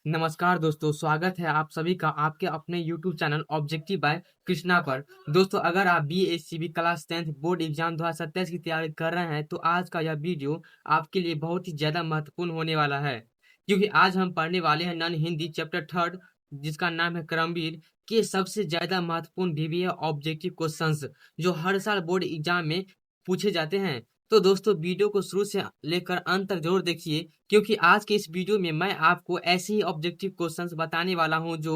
नमस्कार दोस्तों, स्वागत है आप सभी का आपके अपने YouTube channel objective by Krishna पर। दोस्तों, अगर आप BACB class 10th board exam 2027 की तैयारी कर रहे हैं तो आज का यह वीडियो आपके लिए बहुत ही ज़्यादा महत्वपूर्ण होने वाला है, क्योंकि आज हम पढ़ने वाले हैं नॉन हिंदी चैप्टर 3 जिसका नाम है क्रमवीर के सबसे ज़्यादा महत्वपूर्ण VBA ऑब्जेक्टिव क्वेश्चंस जो हर साल बोर्ड एग्जाम में पूछे जाते हैं। तो दोस्तों, वीडियो को शुरू से लेकर अंत तक जरूर देखिए, क्योंकि आज के इस वीडियो में मैं आपको ऐसे ही ऑब्जेक्टिव क्वेश्चंस बताने वाला हूं जो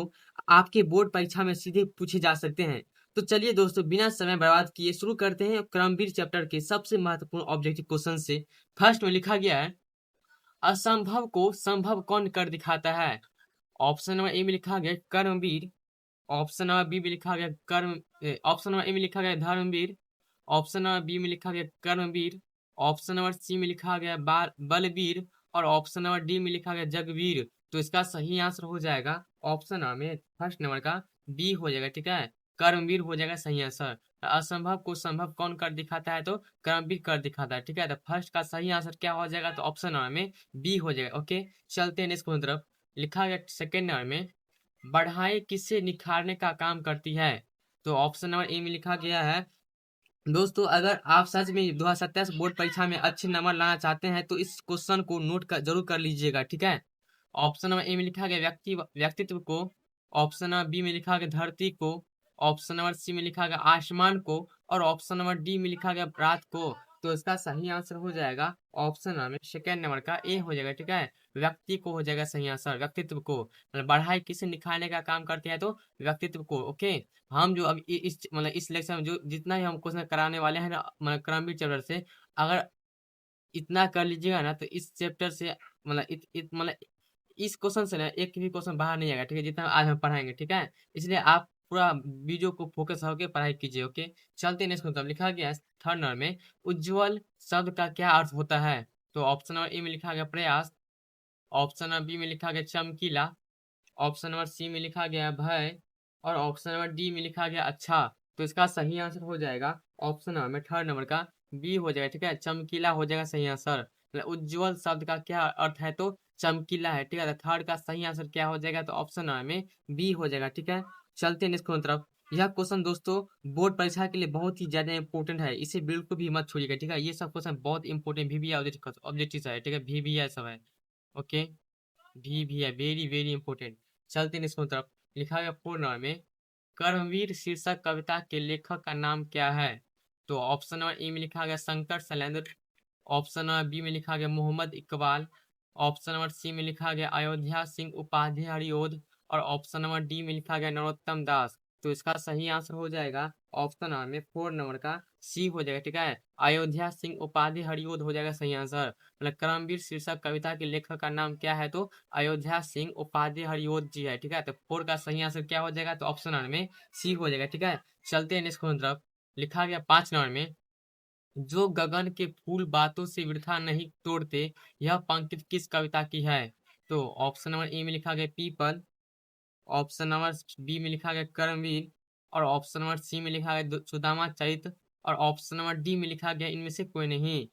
आपके बोर्ड परीक्षा में सीधे पूछे जा सकते हैं। तो चलिए दोस्तों, बिना समय बर्बाद किए शुरू करते हैं क्रमवीर चैप्टर के सबसे महत्वपूर्ण ऑब्जेक्टिव क्वेश्चन से। फर्स्ट में लिखा गया है, असंभव को संभव कौन कर दिखाता है? ऑप्शन नंबर ए में लिखा गया कर्मवीर, ऑप्शन नंबर बी में लिखा गया ऑप्शन नंबर ए में लिखा गया धर्मवीर, ऑप्शन नंबर बी में लिखा गया कर्मवीर, ऑप्शन नंबर सी में लिखा गया बलवीर और ऑप्शन नंबर डी में लिखा गया जगवीर। तो इसका सही आंसर हो जाएगा ऑप्शन में फर्स्ट नंबर का बी हो जाएगा। ठीक है, कर्मवीर हो जाएगा सही आंसर। असंभव को संभव कौन कर दिखाता है? तो कर्मवीर कर दिखाता है। ठीक है, तो फर्स्ट का सही आंसर क्या हो जाएगा? तो ऑप्शन नंबर में बी हो जाएगा। ओके, चलते हैं नेक्स्ट की तरफ। लिखा गया सेकेंड नंबर में, बढ़ाई किससे निखारने का काम करती है? तो ऑप्शन नंबर ए में लिखा गया है, दोस्तों अगर आप सच में 2027 बोर्ड परीक्षा में अच्छे नंबर लाना चाहते हैं तो इस क्वेश्चन को नोट कर जरूर कर लीजिएगा। ठीक है, ऑप्शन नंबर ए में लिखा गया व्यक्तित्व को, ऑप्शन नंबर बी में लिखा गया धरती को, ऑप्शन नंबर सी में लिखा गया आसमान को और ऑप्शन नंबर डी में लिखा गया रात को। तो इसका सही आंसर हो जाएगा ऑप्शन नंबर सेकेंड नंबर का ए हो जाएगा। ठीक है, व्यक्ति को हो जाएगा सही आंसर, व्यक्तित्व को। मतलब बढ़ाई किसे निखारने का काम करते हैं? तो व्यक्तित्व को। ओके, हम जो अब इस लेक्चर में जो जितना ही हम क्वेश्चन कराने वाले हैं ना, मतलब क्रमवीर चैप्टर से, अगर इतना कर लीजिएगा ना तो इस चैप्टर से मतलब इस क्वेश्चन से ना एक भी क्वेश्चन बाहर नहीं आएगा। ठीक है, जितना आज हम पढ़ाएंगे। ठीक है, इसलिए आप पूरा वीडियो को फोकस होकर पढ़ाई कीजिए। ओके, चलते हैं नेक्स्ट क्वेश्चन। लिखा गया है थर्ड नंबर में, उज्जवल शब्द का क्या अर्थ होता है? तो ऑप्शन नंबर ए में लिखा गया प्रयास, ऑप्शन नंबर बी में लिखा गया चमकीला, ऑप्शन नंबर सी में लिखा गया भय और ऑप्शन नंबर डी में लिखा गया अच्छा। तो इसका सही आंसर हो जाएगा ऑप्शन नंबर में थर्ड नंबर का बी हो जाएगा। ठीक है, चमकीला हो जाएगा सही आंसर। मतलब उज्जवल शब्द का क्या अर्थ है? तो चमकीला है। ठीक है, तो थर्ड का सही आंसर क्या हो जाएगा? तो ऑप्शन नंबर में बी हो जाएगा। ठीक है, चलते हैं नेक्स्ट तरफ। यह क्वेश्चन दोस्तों बोर्ड परीक्षा के लिए बहुत ही ज्यादा इंपॉर्टेंट है, इसे बिल्कुल भी मत छोड़िएगा। ठीक है, ये सब क्वेश्चन बहुत इंपॉर्टेंट VBA ऑब्जेक्टिव है। ठीक है, VBA सब है। ओके, भी है वेरी वेरी इंपॉर्टेंट। चलते हैं इसको तरफ। लिखा गया फोर नंबर में, कर्मवीर शीर्षक कविता के लेखक का नाम क्या है? तो ऑप्शन नंबर ए में लिखा गया Shankar Shailendra, option number B में लिखा गया Mohammad Iqbal, option number C में लिखा गया अयोध्या सिंह उपाध्याय हरिओद और ऑप्शन नंबर डी में लिखा गया नरोत्तम दास। तो इसका सही आंसर हो जाएगा ऑप्शन नंबर में फोर नंबर का सी हो जाएगा। ठीक है, अयोध्या सिंह उपाध्याय हरिओद हो जाएगा सही आंसर। मतलब कर्मवीर शीर्षक कविता के लेखक का नाम क्या है? तो अयोध्या सिंह उपाध्याय हरिओद जी है। ठीक है, तो फोर का सही आंसर क्या हो जाएगा? तो ऑप्शन नंबर में सी हो जाएगा। ठीक है, चलते हैं नेक्स्ट क्वेश्चन तरफ। लिखा गया पांच नंबर में, जो गगन के फूल बातों से वृथा नहीं तोड़ते, यह पंक्ति किस कविता की है? तो ऑप्शन नंबर ए में लिखा गया पीपल, ऑप्शन नंबर बी में लिखा गया कर्मवीर और ऑप्शन नंबर सी में लिखा गया सुदामा चरित और ऑप्शन नंबर डी में लिखा गया इनमें से कोई नहीं।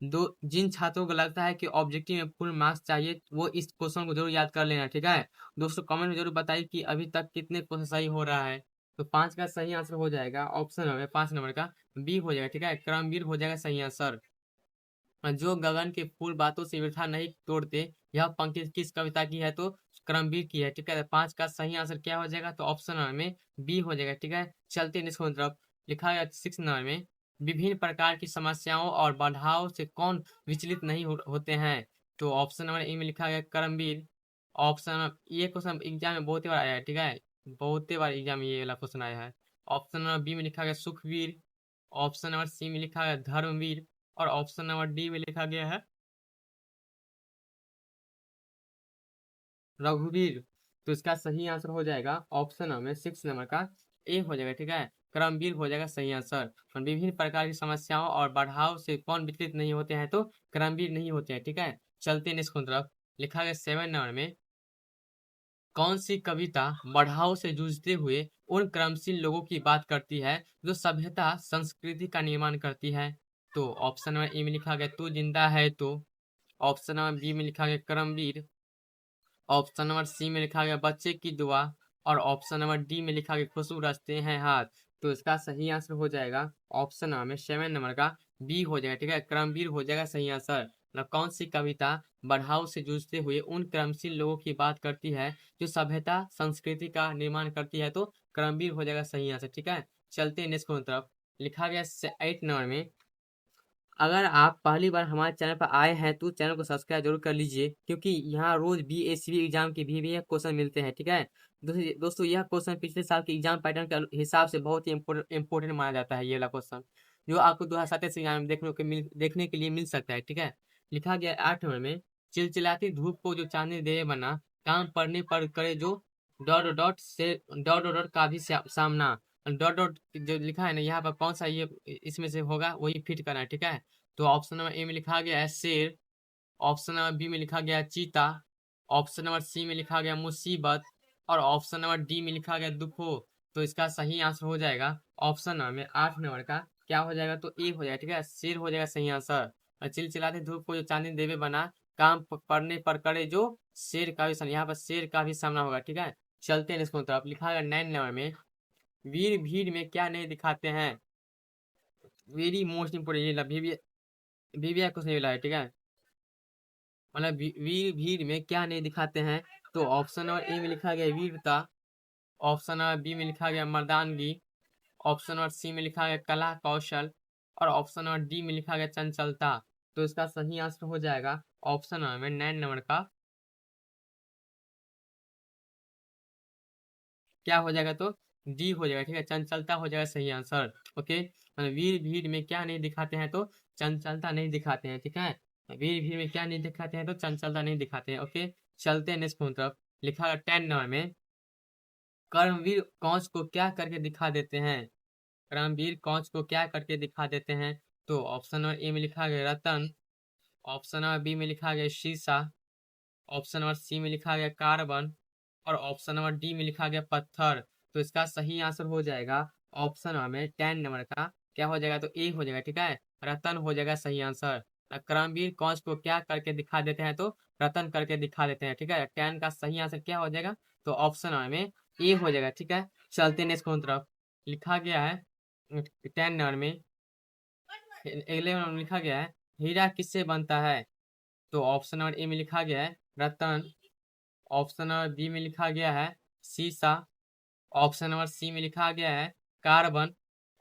दो जिन छात्रों को लगता है कि ऑब्जेक्टिव में फुल मार्क्स चाहिए वो इस क्वेश्चन को जरूर याद कर लेना। ठीक है दोस्तों, कमेंट में जरूर बताइए कि अभी तक कितने क्वेश्चन सही हो रहा है। तो पांच का सही आंसर हो जाएगा ऑप्शन नंबर पांच नंबर का बी हो जाएगा। ठीक है, क्रमवीर हो जाएगा सही आंसर। जो गगन के फूल बातों से वृथा नहीं तोड़ते, यह पंक्ति किस कविता की है? तो क्रमवीर की है। ठीक है, पांच का सही आंसर क्या हो जाएगा? तो ऑप्शन नंबर में बी हो जाएगा। ठीक है, चलते हैं इसको तरफ। लिखा है सिक्स नंबर में, विभिन्न प्रकार की समस्याओं और बाधाओं से कौन विचलित नहीं होते हैं? तो ऑप्शन नंबर ए में लिखा गया कर्मवीर, ऑप्शन ये क्वेश्चन एग्जाम में बहुत ही बार आया है। ठीक है, बहुत ही बार एग्जाम में ये वाला क्वेश्चन आया है। ऑप्शन नंबर बी में लिखा गया सुखवीर, ऑप्शन नंबर सी में लिखा गया धर्मवीर और ऑप्शन नंबर डी में लिखा गया है रघुवीर। तो इसका सही आंसर हो जाएगा ऑप्शन नंबर सिक्स नंबर का ए हो जाएगा। ठीक है, क्रमवीर हो जाएगा सही आंसर। और विभिन्न प्रकार की समस्याओं और बढ़ाव से कौन विचलित नहीं होते हैं? तो क्रमवीर नहीं होते हैं। ठीक है, चलते हैं नेक्स्ट तरफ। लिखा गया सेवन नंबर में, कौन सी कविता बढ़ाव से जूझते हुए उन क्रमशील लोगों की बात करती है जो सभ्यता संस्कृति का निर्माण करती है? तो ऑप्शन नंबर ए में लिखा गया तू जिंदा है तो, ऑप्शन नंबर बी में लिखा गया कर्मवीर, ऑप्शन नंबर सी में लिखा गया बच्चे की दुआ, और ऑप्शन नंबर डी में लिखा गया खुशबू रचते हैं हाथ। तो इसका सही आंसर हो जाएगा ऑप्शन नंबर 7 नंबर का बी हो जाएगा, ठीक है, क्रमवीर हो जाएगा सही आंसर। मतलब कौन सी कविता बढ़ाव से जूझते हुए उन क्रमशील लोगों की बात करती है जो सभ्यता संस्कृति का निर्माण करती है, तो क्रमवीर हो जाएगा सही आंसर, ठीक है। चलते हैं नेक्स्ट क्वेश्चन तरफ। लिखा गया 8 नंबर में, अगर आप पहली बार हमारे चैनल पर आए हैं तो चैनल को सब्सक्राइब जरूर कर लीजिए, क्योंकि यहाँ रोज BACB एग्जाम के भी क्वेश्चन मिलते हैं, ठीक है। दोस्तों यह क्वेश्चन पिछले साल के एग्जाम पैटर्न के हिसाब से बहुत ही इंपॉर्टेंट माना जाता है, ये वाला क्वेश्चन जो आपको 2027 एग्जाम में देखने के लिए मिल सकता है, ठीक है। लिखा गया 8 नंबर में, चिलचिलाती धूप को जो चांदनी दे बना, काम पड़ने पर करे जो डॉट डॉट से डॉट डॉट का भी सामना। डॉट डॉट जो लिखा है ना यहाँ पर, कौन सा ये इसमें से होगा वही फिट करना है, ठीक है। तो ऑप्शन नंबर ए में लिखा गया है शेर, ऑप्शन नंबर बी में लिखा गया है चीता, ऑप्शन नंबर सी में लिखा गया मुसीबत, और ऑप्शन नंबर डी में लिखा गया दुखो। तो इसका सही आंसर हो जाएगा ऑप्शन नंबर 8 नंबर का क्या हो जाएगा, तो ए हो जाएगा, ठीक है, शेर हो जाएगा सही आंसर। और चिलचिलाती धूप को जो चांदनी देवे बना, काम पड़ने पर करे जो शेर का भी सामना, यहाँ पर शेर का भी सामना होगा, ठीक है। चलते हैं इसको तरफ। लिखा गया 9 नंबर में, वीर भीड़ में क्या नहीं दिखाते हैं, वेरी मोस्ट इंपोर्टेंट, ये VVI कुछ नहीं मिला है, ठीक है। मतलब वीर भीड़ में क्या नहीं दिखाते हैं, तो ऑप्शन नंबर ए में लिखा गया वीरता, ऑप्शन नंबर बी में लिखा गया मर्दानगी, ऑप्शन नंबर सी में लिखा गया कला कौशल, और ऑप्शन नंबर डी में लिखा गया चंचलता। तो इसका सही आंसर हो जाएगा ऑप्शन नंबर 9 नंबर का क्या हो जाएगा, तो डी हो जाएगा, ठीक है, चंचलता हो जाएगा सही आंसर। ओके, मतलब वीर भीड़ में क्या नहीं दिखाते हैं, तो चंचलता नहीं दिखाते हैं, ठीक है। वीर भीड़ में क्या नहीं दिखाते हैं, तो चंचलता नहीं दिखाते हैं। ओके, चलते हैं नेक्स्ट तरफ। लिखा है 10 नंबर में, कर्मवीर कौच को क्या करके दिखा देते हैं, कर्मवीर कौच को क्या करके दिखा देते हैं। तो ऑप्शन नंबर ए में लिखा गया रतन, ऑप्शन नंबर बी में लिखा गया शीशा, ऑप्शन नंबर सी में लिखा गया कार्बन, और ऑप्शन नंबर डी में लिखा गया पत्थर। तो इसका सही आंसर हो जाएगा ऑप्शन नंबर में 10 नंबर का क्या हो जाएगा, तो ए हो जाएगा, ठीक है, रतन हो जाएगा सही आंसर। कर्मवीर कौच को क्या करके दिखा देते हैं, तो रतन करके दिखा देते हैं, ठीक है। 10 का सही आंसर क्या हो जाएगा, तो ऑप्शन नंबर में ए हो जाएगा, ठीक है। चलते नेक्स्ट तरफ। लिखा गया है 10 नंबर में, 11 नंबर में लिखा गया है, हीरा किससे बनता है। तो ऑप्शन नंबर ए में लिखा गया है रतन, ऑप्शन नंबर बी में लिखा गया है शीशा, ऑप्शन नंबर सी में लिखा गया है कार्बन,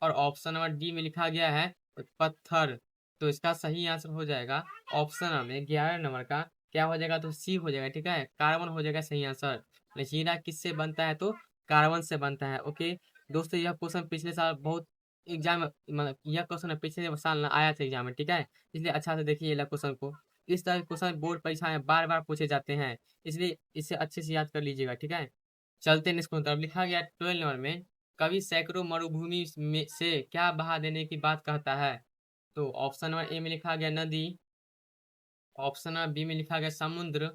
और ऑप्शन नंबर डी में लिखा गया है पत्थर। तो इसका सही आंसर हो जाएगा ऑप्शन नंबर 11 नंबर का क्या हो जाएगा, तो सी हो जाएगा, ठीक है, कार्बन हो जाएगा सही आंसर। हीरा किससे बनता है, तो कार्बन से बनता है। ओके दोस्तों, यह क्वेश्चन पिछले साल बहुत एग्जाम, मतलब यह क्वेश्चन पिछले साल आया था एग्जाम में, ठीक है, इसलिए अच्छा से देखिए ये क्वेश्चन को। इस तरह के क्वेश्चन बोर्ड परीक्षा में बार बार पूछे जाते हैं, इसलिए इसे अच्छे से याद कर लीजिएगा, ठीक है। चलते हैं इसको तरफ। लिखा गया 12 नंबर में, कवि सैकड़ों मरुभूमि में से क्या बहा देने की बात कहता है। तो ऑप्शन नंबर ए में लिखा गया नदी, ऑप्शन नंबर बी में लिखा गया समुद्र,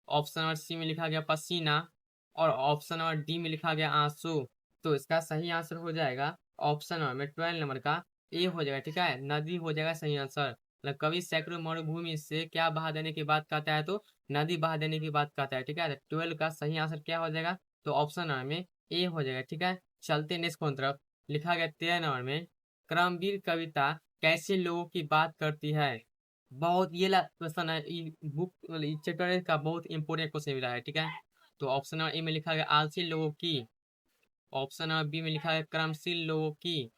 ऑप्शन नंबर सी में लिखा गया पसीना, और ऑप्शन नंबर डी में लिखा गया आंसू। तो इसका सही आंसर हो जाएगा ऑप्शन नंबर में 12 नंबर का ए हो जाएगा, ठीक है, नदी हो जाएगा सही आंसर। मतलब कवि सैकड़ों मरुभूमि से क्या बहा देने की बात कहता है, तो नदी बहा देने की बात कहता है, ठीक है। 12 का सही आंसर क्या हो जाएगा, तो ऑप्शन नंबर में ए हो जाएगा, ठीक है। चलते नेक्स्ट तरफ। लिखा गया 13 नंबर में, क्रमवीर कविता कैसे लोगों की बात करती है। बहुत ये क्वेश्चन है, बुक चैप्टर का बहुत इंपोर्टेंट क्वेश्चन मिला है, ठीक है। तो ऑप्शन नंबर ए में लिखा गया आलसी लोगों की, ऑप्शन नंबर बी में लिखा गया क्रमशील लोगों की,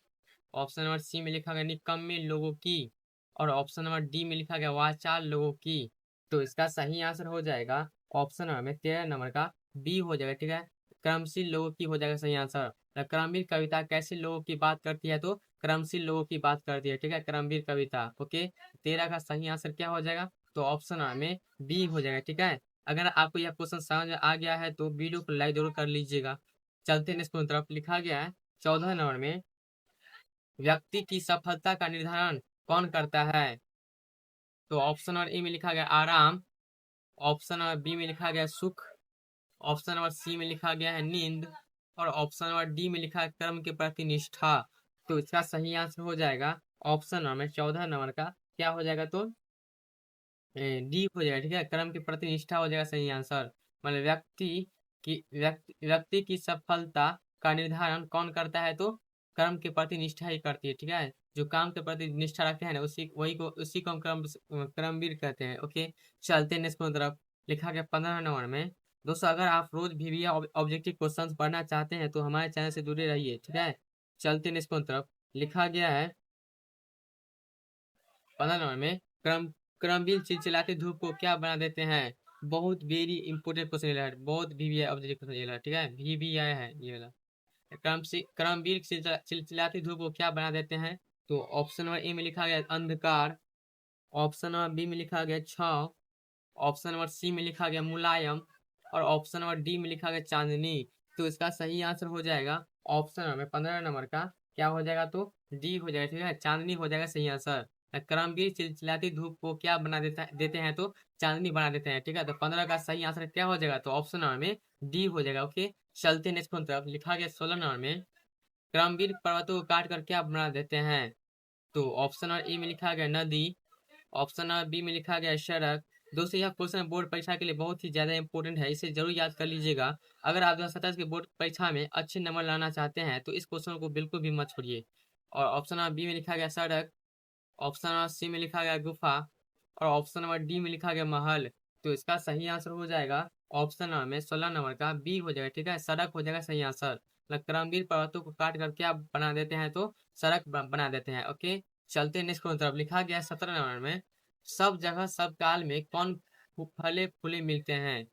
ऑप्शन नंबर सी में लिखा गया निकम्मे लोगों की, और ऑप्शन नंबर डी में लिखा गया वाचाल लोगों की। तो इसका सही आंसर हो जाएगा ऑप्शन नंबर में 13 नंबर का बी हो जाएगा, ठीक है, क्रमशील लोगों की हो जाएगा सही आंसर। क्रमवीर कविता कैसे लोगों की बात करती है, तो क्रमशील लोगों की बात करती है, ठीक है, क्रमवीर कविता। ओके, 13 का सही आंसर क्या हो जाएगा, तो ऑप्शन नंबर में बी हो जाएगा, ठीक है। अगर आपको यह क्वेश्चन समझ में आ गया है तो वीडियो को लाइक जरूर कर लीजिएगा। चलते हैं इसको तरफ। लिखा गया है 14 नंबर में, व्यक्ति की सफलता का निर्धारण कौन करता है। तो ऑप्शन नंबर ए में लिखा गया आराम, ऑप्शन नंबर बी में लिखा गया सुख, ऑप्शन नंबर सी में लिखा गया है नींद, और ऑप्शन नंबर डी में लिखा है कर्म के प्रति निष्ठा। तो इसका सही आंसर हो जाएगा ऑप्शन नंबर 14 नंबर का क्या हो जाएगा, तो डी हो जाएगा, ठीक है, कर्म के प्रति निष्ठा हो जाएगा सही आंसर। मतलब व्यक्ति की सफलता का निर्धारण कौन करता है? तो कर्म के प्रति निष्ठा ही करती है, ठीक है। जो काम के प्रति निष्ठा रखते हैं ना, उसी को हम कर्मवीर कहते हैं। ओके, चलते हैं नेक्स्ट तरफ। लिखा गया 15 नंबर में। दोस्तों अगर आप रोज भी ऑब्जेक्टिव क्वेश्चंस पढ़ना चाहते हैं तो हमारे चैनल से जुड़े रहिए, ठीक है। चलते हैं नेक्स्ट तरफ। लिखा गया है 15 नंबर में, क्रमवीर चिलचिलाती धूप को क्या बना देते हैं? बहुत वेरी इंपोर्टेंट क्वेश्चन है, बहुत वी ऑब्जेक्टिव क्वेश्चन है, ठीक है। वी आया है ये वाला। क्रमवीर चिलचिलाती धूप को क्या बना देते हैं? तो ऑप्शन नंबर ए में लिखा गया अंधकार, ऑप्शन नंबर बी में लिखा गया छाव, ऑप्शन नंबर सी में लिखा गया मुलायम, और ऑप्शन नंबर डी में लिखा गया चांदनी। तो इसका सही आंसर हो जाएगा ऑप्शन नंबर 15 नंबर का क्या हो जाएगा? तो डी हो जाएगा, ठीक है। चांदनी हो जाएगा सही आंसर। करमवीर चिलचिलाती धूप को क्या बना देते हैं? तो चांदनी बना देते हैं, ठीक है। तो 15 का सही आंसर क्या हो जाएगा? तो ऑप्शन नंबर में डी हो जाएगा। ओके, चलते नेक्स्ट तरफ। लिखा गया 16 नंबर में, करमवीर पर्वतों को काट कर क्या बना देते हैं? तो ऑप्शन नंबर ए में लिखा गया नदी, ऑप्शन नंबर बी में लिखा गया सड़क। दोस्तों यह क्वेश्चन बोर्ड परीक्षा के लिए बहुत ही ज्यादा इंपॉर्टेंट है, इसे जरूर याद कर लीजिएगा। अगर आप 2027 के बोर्ड परीक्षा में अच्छे नंबर लाना चाहते हैं तो इस क्वेश्चन को बिल्कुल भी मत छोड़िए। और ऑप्शन नंबर बी में लिखा गया सड़क, ऑप्शन नंबर सी में लिखा गया गुफा, और ऑप्शन नंबर डी में लिखा गया महल। तो इसका सही आंसर हो जाएगा ऑप्शन नंबर में 16 नंबर का बी हो जाएगा, ठीक है। सड़क हो जाएगा सही आंसर। मतलब करमवीर पर्वतों को काट कर क्या बना देते हैं? तो सड़क बना देते हैं। ओके, चलते नेक्स्ट तरफ। लिखा गया 17 नंबर में, सब जगह सब काल में कौन फले फूले मिलते हैं?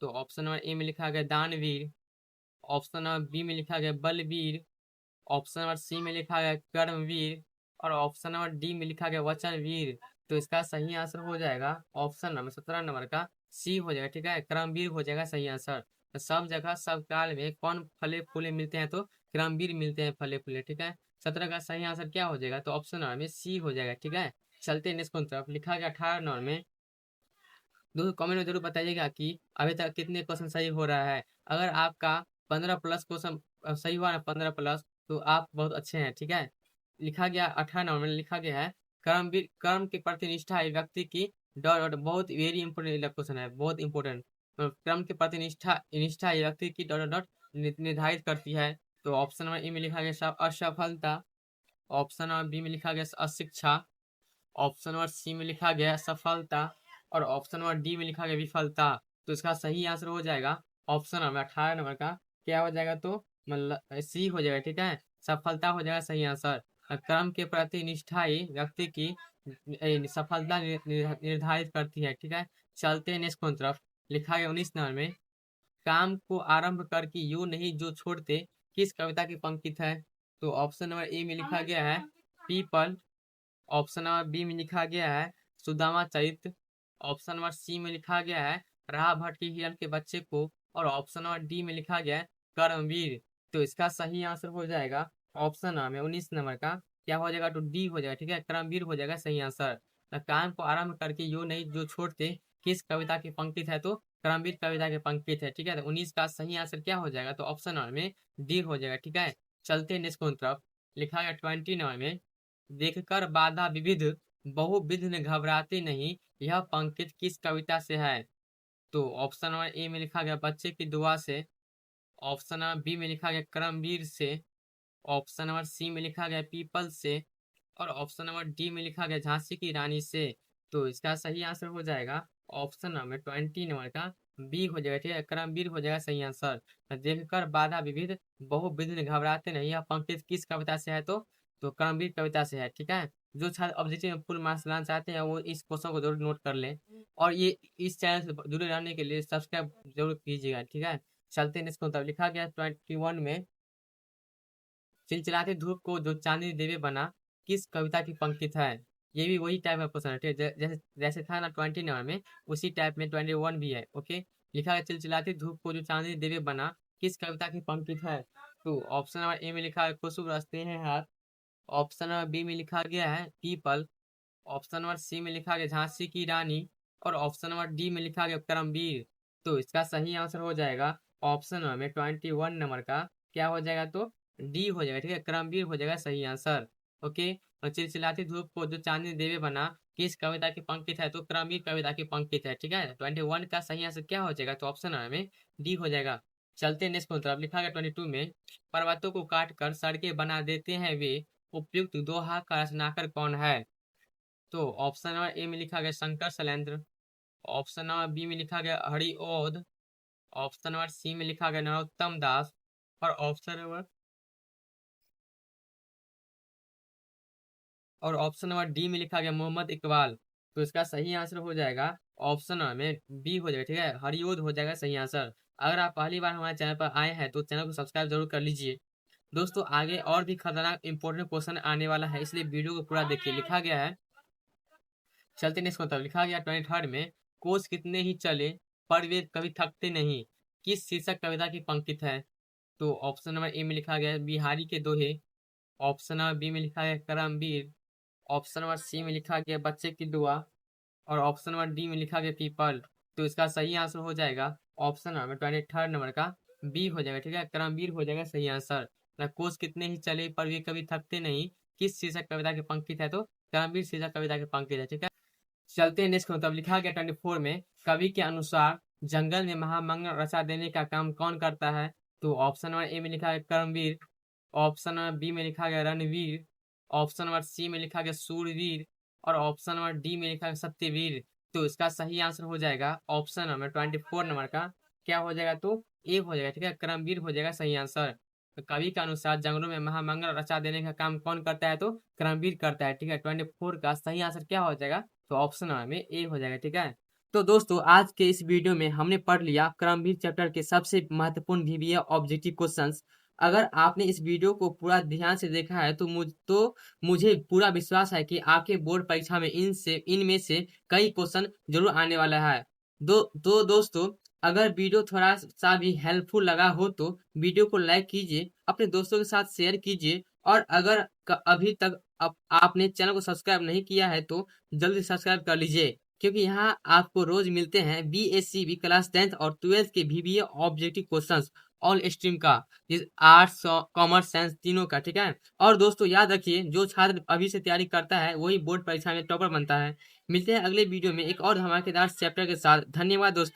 तो ऑप्शन नंबर ए में लिखा गया दानवीर, ऑप्शन नंबर बी में लिखा गया बलवीर, ऑप्शन नंबर सी में लिखा गया कर्मवीर, और ऑप्शन नंबर डी में लिखा गया वचनवीर। तो इसका सही आंसर हो जाएगा ऑप्शन नंबर 17 नंबर का सी हो जाएगा, ठीक है। कर्मवीर हो जाएगा सही आंसर। तो सब जगह सब काल में कौन फले फूले मिलते हैं? तो कर्मवीर मिलते हैं फले फूले, ठीक है। 17 का सही आंसर क्या हो जाएगा? तो ऑप्शन नंबर में सी हो जाएगा, ठीक है। चलते हैं नेक्स्ट तरफ। लिखा गया 18 नंबर में। दोस्तों कमेंट में जरूर बताइएगा कि अभी तक कितने क्वेश्चन सही हो रहा है। अगर आपका 15 प्लस क्वेश्चन सही हुआ ना, 15 प्लस, तो आप बहुत अच्छे हैं, ठीक है। लिखा गया 18 नंबर में लिखा गया है, कर्म के प्रति निष्ठा है व्यक्ति की डॉट डॉट, बहुत वेरी इंपोर्टेंट क्वेश्चन है, बहुत इंपोर्टेंट। कर्म के प्रति निष्ठा है व्यक्ति की डॉट डॉट निर्धारित करती है। तो ऑप्शन नंबर ए में लिखा गया असफलता, ऑप्शन नंबर बी में लिखा गया अशिक्षा, ऑप्शन नंबर सी में लिखा गया सफलता, और ऑप्शन नंबर डी में लिखा गया विफलता। तो इसका सही आंसर हो जाएगा ऑप्शन नंबर 18 नंबर का क्या हो जाएगा? तो मतलब सी हो जाएगा, ठीक है। सफलता हो जाएगा सही आंसर। कर्म के प्रति निष्ठा ही व्यक्ति की सफलता निर्धारित करती है, ठीक है। चलते हैं नेक्स्ट तरफ। लिखा गया 19 नंबर में, काम को आरंभ करके यूं नहीं जो छोड़ते किस कविता की पंक्ति है? तो ऑप्शन नंबर ए में लिखा गया है पीपल, ऑप्शन नंबर बी में लिखा गया है सुदामा चरित्र, ऑप्शन नंबर सी में लिखा गया है राह भटकी हिरन के बच्चे को, और ऑप्शन नंबर डी में लिखा गया है कर्मवीर। तो इसका सही आंसर हो जाएगा ऑप्शन नंबर 19 नंबर का क्या हो जाएगा? तो डी हो जाएगा, ठीक है। कर्मवीर हो जाएगा सही आंसर। काम को आरंभ करके यो नहीं जो छोड़ते किस कविता की पंक्ति है? तो कर्मवीर कविता की पंक्ति है, ठीक है। तो 19 का सही आंसर क्या हो जाएगा? तो ऑप्शन नंबर में डी हो जाएगा, ठीक है। चलते नेक्स्ट तरफ। लिखा गया 20 नंबर में, देखकर बाधा विविध बहुविघ्न घबराते नहीं, यह पंक्ति किस कविता से है? तो ऑप्शन नंबर ए में लिखा गया बच्चे की दुआ से, ऑप्शन नंबर बी में लिखा गया करमवीर से, ऑप्शन नंबर सी में लिखा गया पीपल से, और ऑप्शन नंबर डी में लिखा गया झांसी की रानी से। तो इसका सही आंसर हो जाएगा ऑप्शन नंबर 20 नंबर का बी हो जाएगा, ठीक है। करमवीर हो जाएगा सही आंसर। देखकर बाधा विविध बहुविघ्न घबराते नहीं, यह पंक्ति किस कविता से है? तो करमवीर कविता से है, ठीक है। जो छात्र ऑब्जेक्टिव में फुल मार्क्स लाना चाहते हैं वो इस क्वेश्चन को जरूर नोट कर लें, और ये इस चैनल से जुड़े रहने के लिए सब्सक्राइब जरूर कीजिएगा, ठीक है। चलते हैं इसको, तब लिखा गया 21 में, चिलचिलाती धूप को जो चांदनी देवे बना किस कविता की पंक्ति है? ये भी वही टाइप का क्वेश्चन है, ठीक है। जैसे जैसे था ना 20 नंबर में, उसी टाइप में 21 भी है। ओके, लिखा है चिलचिलाती धूप को जो चांदनी देवे बना किस कविता की पंक्ति है? तो ऑप्शन नंबर ए में लिखा है कुसुम रचते हैं हाथ, ऑप्शन नंबर बी में लिखा गया है पीपल, ऑप्शन नंबर सी में लिखा गया झांसी की रानी, और ऑप्शन नंबर डी में लिखा गया करमवीर। तो इसका सही आंसर हो जाएगा ऑप्शन नंबर में 21 नंबर का क्या हो जाएगा? तो डी हो जाएगा, ठीक है। करमवीर हो जाएगा सही आंसर। ओके, और चिलचिलाती धूप को जो चांदनी देवे बना किस कविता की पंक्ति है? तो क्रमवीर कविता की पंक्ति है। ठीक है, 21 का सही आंसर क्या हो जाएगा? तो ऑप्शन में डी हो जाएगा। चलते नेक्स्ट की तरफ। लिखा गया 22 में, पर्वतों को काट कर सड़कें बना देते हैं वे, उपयुक्त दोहा का रचनाकार कौन है? तो ऑप्शन नंबर ए में लिखा गया Shankar Shailendra, option number B में लिखा गया हरिओध, ऑप्शन नंबर सी में लिखा गया नरोत्तम दास, और ऑप्शन नंबर डी में लिखा गया मोहम्मद इकबाल। तो इसका सही आंसर हो जाएगा ऑप्शन नंबर में बी हो जाएगा। ठीक है, हरिओध हो जाएगा सही आंसर। अगर आप पहली बार हमारे चैनल पर आए हैं तो चैनल को सब्सक्राइब जरूर कर लीजिए। दोस्तों आगे और भी खतरनाक इंपॉर्टेंट क्वेश्चन आने वाला है, इसलिए वीडियो को पूरा देखिए। लिखा गया है, चलते नेक्स्ट मतलब लिखा गया 23 में, कोस कितने ही चले पर वे कभी थकते नहीं, किस शीर्षक कविता की पंक्ति है? तो ऑप्शन नंबर ए में लिखा गया है बिहारी के दोहे, ऑप्शन नंबर बी में लिखा गया करमवीर, ऑप्शन नंबर सी में लिखा गया बच्चे की दुआ, और ऑप्शन नंबर डी में लिखा गया पीपल। तो इसका सही आंसर हो जाएगा ऑप्शन नंबर 23 नंबर का बी हो जाएगा। ठीक है, करमवीर हो जाएगा सही आंसर। कोस कितने ही चले पर वे कभी थकते नहीं, किस शीर्षक कविता की पंक्ति है? तो करमवीर शीर्षक कविता की पंक्ति है। ठीक है, चलते हैं नेक्स्ट मतलब। लिखा गया 24 में, कवि के अनुसार जंगल में महामंगल रचा देने का काम कौन करता है? तो ऑप्शन नंबर ए में लिखा है करमवीर, ऑप्शन नंबर बी में लिखा गया रणवीर, ऑप्शन नंबर सी में लिखा गया सूरवीर, और ऑप्शन नंबर डी में लिखा गया सत्यवीर। तो इसका सही आंसर हो जाएगा ऑप्शन नंबर 24 नंबर का क्या हो जाएगा? तो ए हो जाएगा। ठीक है, करमवीर हो जाएगा सही आंसर। तो कवि के अनुसार जंगलों में महामंगल रचा देने का काम कौन करता है? तो करमवीर करता है। ठीक है, 24 का सही आंसर क्या हो जाएगा? तो ऑप्शन नंबर में ए हो जाएगा। ठीक है, तो दोस्तों आज के इस वीडियो में हमने पढ़ लिया क्रमवीर चैप्टर के सबसे महत्वपूर्ण VBA ऑब्जेक्टिव क्वेश्चंस। अगर आपने इस वीडियो को पूरा ध्यान से देखा है तो मुझे पूरा विश्वास है कि आपके बोर्ड परीक्षा में इनमें से कई क्वेश्चन जरूर आने वाला है। दोस्तों अगर वीडियो थोड़ा सा भी हेल्पफुल लगा हो तो वीडियो को लाइक कीजिए, अपने दोस्तों के साथ शेयर कीजिए, और अगर अभी तक आपने चैनल को सब्सक्राइब नहीं किया है तो जल्दी सब्सक्राइब कर लीजिए, क्योंकि यहाँ आपको रोज मिलते हैं BSCB क्लास 10th और 12th के VBA objective questions all stream का, आर्ट्स कॉमर्स साइंस तीनों का। ठीक है, और दोस्तों याद रखिए जो छात्र अभी से तैयारी करता है वही बोर्ड परीक्षा में टॉपर बनता है। मिलते हैं अगले वीडियो में एक और धमाकेदार चैप्टर के साथ। धन्यवाद दोस्तों।